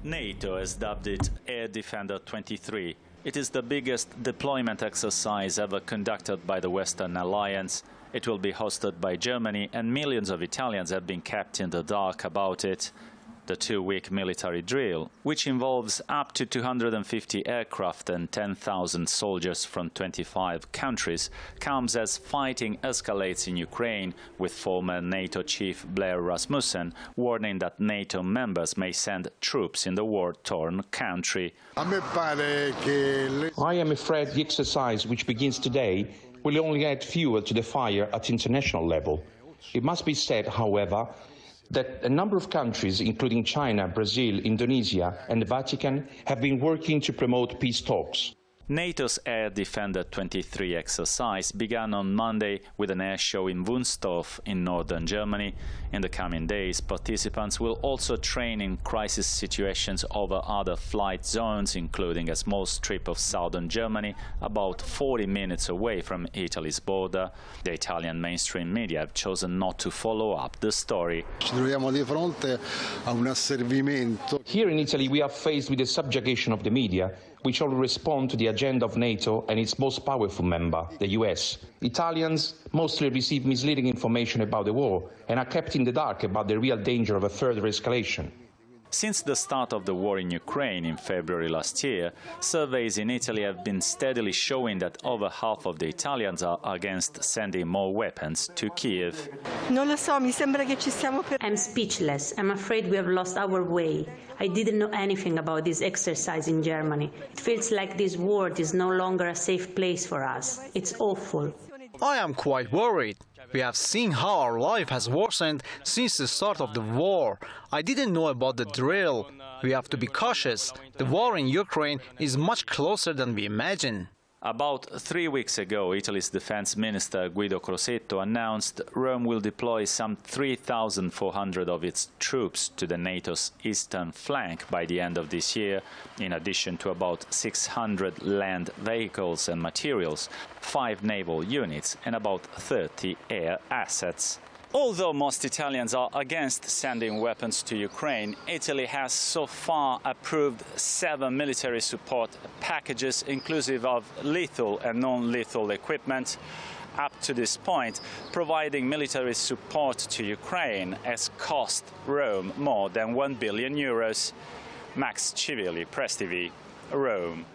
NATO has dubbed it Air Defender 23. It is the biggest deployment exercise ever conducted by the Western Alliance. It will be hosted by Germany, and millions of Italians have been kept in the dark about it. The two-week military drill, which involves up to 250 aircraft and 10,000 soldiers from 25 countries, comes as fighting escalates in Ukraine, with former NATO chief Blair Rasmussen warning that NATO members may send troops in the war-torn country. I am afraid the exercise, which begins today, will only add fuel to the fire at international level. It must be said, however, that a number of countries, including China, Brazil, Indonesia and the Vatican, have been working to promote peace talks. NATO's Air Defender 23 exercise began on Monday with an air show in Wunstorf in northern Germany. In the coming days, participants will also train in crisis situations over other flight zones, including a small strip of southern Germany, about 40 minutes away from Italy's border. The Italian mainstream media have chosen not to follow up the story. Here in Italy, we are faced with the subjugation of the media, which all respond to the agenda of NATO and its most powerful member, the US. Italians mostly receive misleading information about the war and are kept in the dark about the real danger of a further escalation. Since the start of the war in Ukraine in February last year, surveys in Italy have been steadily showing that over half of the Italians are against sending more weapons to Kiev. I'm speechless. I'm afraid we have lost our way. I didn't know anything about this exercise in Germany. It feels like this world is no longer a safe place for us. It's awful. I am quite worried. We have seen how our life has worsened since the start of the war. I didn't know about the drill. We have to be cautious. The war in Ukraine is much closer than we imagine. About 3 weeks ago, Italy's defense minister Guido Crosetto announced Rome will deploy some 3,400 of its troops to the NATO's eastern flank by the end of this year, in addition to about 600 land vehicles and materials, 5 naval units and about 30 air assets. Although most Italians are against sending weapons to Ukraine, Italy has so far approved 7 military support packages, inclusive of lethal and non-lethal equipment. Up to this point, providing military support to Ukraine has cost Rome more than €1 billion. Max Civilli, PressTV, Rome.